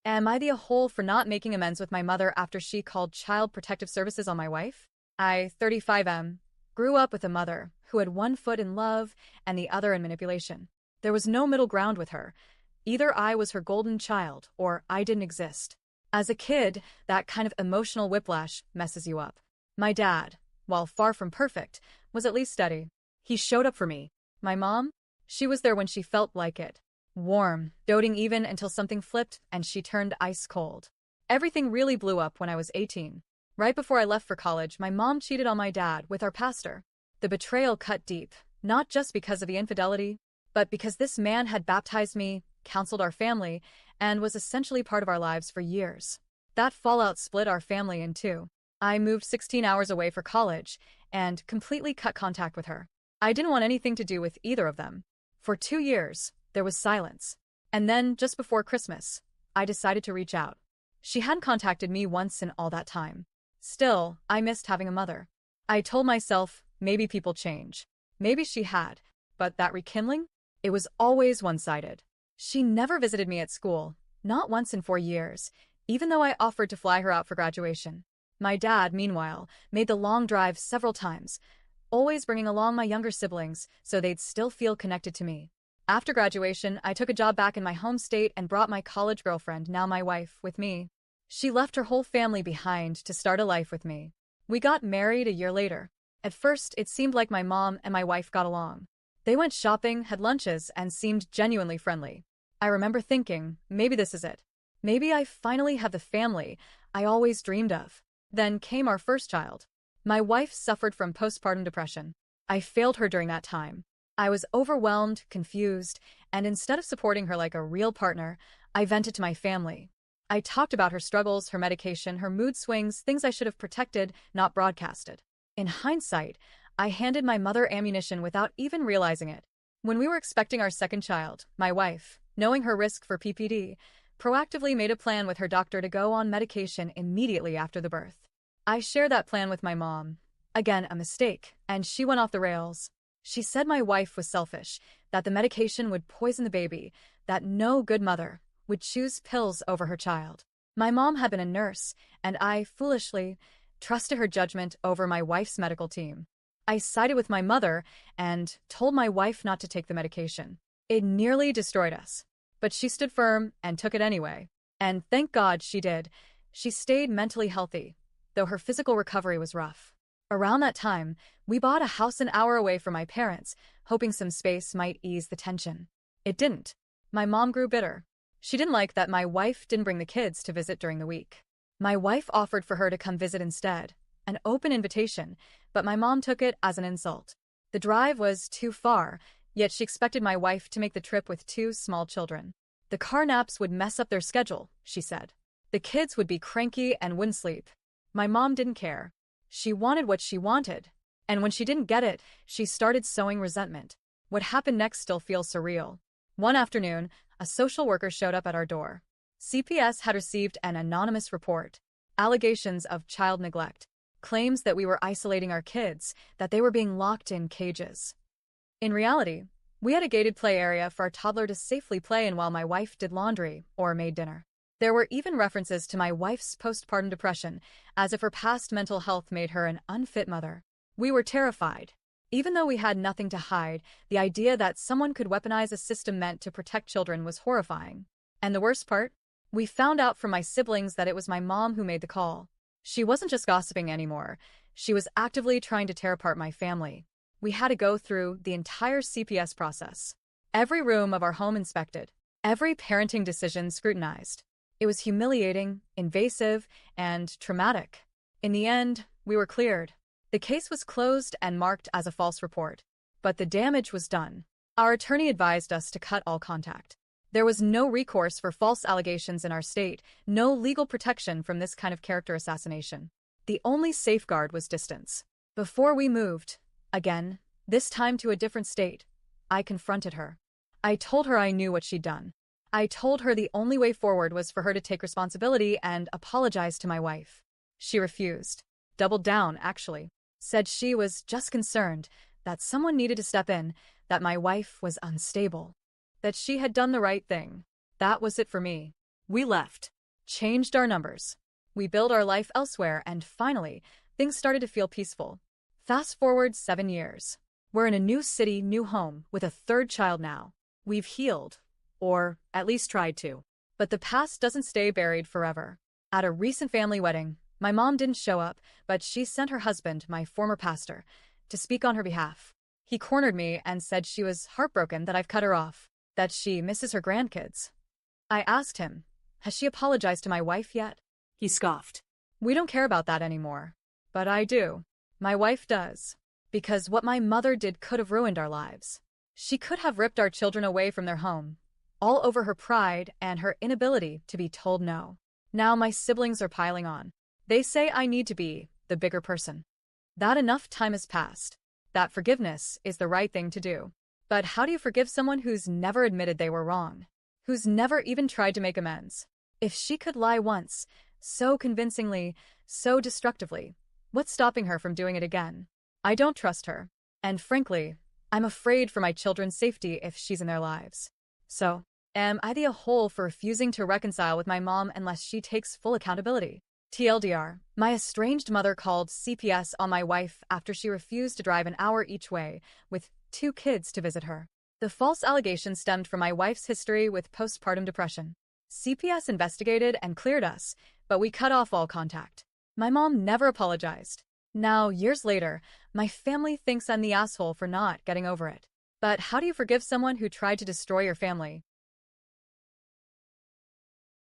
Am I the a-hole for not making amends with my mother after she called Child Protective Services on my wife? I, 35M, grew up with a mother who had one foot in love and the other in manipulation. There was no middle ground with her. Either I was her golden child or I didn't exist. As a kid, that kind of emotional whiplash messes you up. My dad, while far from perfect, was at least steady. He showed up for me. My mom? She was there when she felt like it. Warm, doting even until something flipped and she turned ice cold. Everything really blew up when I was 18. Right before I left for college, my mom cheated on my dad with our pastor. The betrayal cut deep, not just because of the infidelity, but because this man had baptized me, counseled our family, and was essentially part of our lives for years. That fallout split our family in two. I moved 16 hours away for college and completely cut contact with her. I didn't want anything to do with either of them. For 2 years, there was silence. And then, just before Christmas, I decided to reach out. She hadn't contacted me once in all that time. Still, I missed having a mother. I told myself, maybe people change. Maybe she had. But that rekindling? It was always one-sided. She never visited me at school, not once in 4 years, even though I offered to fly her out for graduation. My dad, meanwhile, made the long drive several times, always bringing along my younger siblings so they'd still feel connected to me. After graduation, I took a job back in my home state and brought my college girlfriend, now my wife, with me. She left her whole family behind to start a life with me. We got married a year later. At first, it seemed like my mom and my wife got along. They went shopping, had lunches, and seemed genuinely friendly. I remember thinking, maybe this is it. Maybe I finally have the family I always dreamed of. Then came our first child. My wife suffered from postpartum depression. I failed her during that time. I was overwhelmed, confused, and instead of supporting her like a real partner, I vented to my family. I talked about her struggles, her medication, her mood swings, things I should have protected, not broadcasted. In hindsight, I handed my mother ammunition without even realizing it. When we were expecting our second child, my wife, knowing her risk for PPD, proactively made a plan with her doctor to go on medication immediately after the birth. I shared that plan with my mom. Again, a mistake, and she went off the rails. She said my wife was selfish, that the medication would poison the baby, that no good mother would choose pills over her child. My mom had been a nurse, and I, foolishly, trusted her judgment over my wife's medical team. I sided with my mother and told my wife not to take the medication. It nearly destroyed us. But she stood firm and took it anyway. And thank God she did. She stayed mentally healthy, though her physical recovery was rough. Around that time, we bought a house an hour away from my parents, hoping some space might ease the tension. It didn't. My mom grew bitter. She didn't like that my wife didn't bring the kids to visit during the week. My wife offered for her to come visit instead, an open invitation, but my mom took it as an insult. The drive was too far, yet she expected my wife to make the trip with 2 small children. The car naps would mess up their schedule, she said. The kids would be cranky and wouldn't sleep. My mom didn't care. She wanted what she wanted, and when she didn't get it, she started sowing resentment. What happened next still feels surreal. One afternoon, a social worker showed up at our door. CPS had received an anonymous report. Allegations of child neglect. Claims that we were isolating our kids, that they were being locked in cages. In reality, we had a gated play area for our toddler to safely play in while my wife did laundry or made dinner. There were even references to my wife's postpartum depression, as if her past mental health made her an unfit mother. We were terrified. Even though we had nothing to hide, the idea that someone could weaponize a system meant to protect children was horrifying. And the worst part? We found out from my siblings that it was my mom who made the call. She wasn't just gossiping anymore. She was actively trying to tear apart my family. We had to go through the entire CPS process. Every room of our home inspected. Every parenting decision scrutinized. It was humiliating, invasive, and traumatic. In the end, we were cleared. The case was closed and marked as a false report. But the damage was done. Our attorney advised us to cut all contact. There was no recourse for false allegations in our state, no legal protection from this kind of character assassination. The only safeguard was distance. Before we moved, again, this time to a different state, I confronted her. I told her I knew what she'd done. I told her the only way forward was for her to take responsibility and apologize to my wife. She refused. Doubled down, actually. Said she was just concerned that someone needed to step in, that my wife was unstable. That she had done the right thing. That was it for me. We left. changed our numbers. We built our life elsewhere, and finally, things started to feel peaceful. Fast forward 7 years. We're in a new city, new home, with a third child now. We've healed, or at least tried to. But the past doesn't stay buried forever. At a recent family wedding, my mom didn't show up, but she sent her husband, my former pastor, to speak on her behalf. He cornered me and said she was heartbroken that I've cut her off, that she misses her grandkids. I asked him, has she apologized to my wife yet? He scoffed. We don't care about that anymore. But I do. My wife does. Because what my mother did could have ruined our lives. She could have ripped our children away from their home, all over her pride and her inability to be told no. Now my siblings are piling on. They say I need to be the bigger person. That enough time has passed. That forgiveness is the right thing to do. But how do you forgive someone who's never admitted they were wrong? Who's never even tried to make amends? If she could lie once, so convincingly, so destructively, what's stopping her from doing it again? I don't trust her. And frankly, I'm afraid for my children's safety if she's in their lives. So, am I the a-hole for refusing to reconcile with my mom unless she takes full accountability? TLDR, my estranged mother called CPS on my wife after she refused to drive an hour each way, with 2 kids to visit her. The false allegation stemmed from my wife's history with postpartum depression. CPS investigated and cleared us, but we cut off all contact. My mom never apologized. Now, years later, my family thinks I'm the asshole for not getting over it. But how do you forgive someone who tried to destroy your family,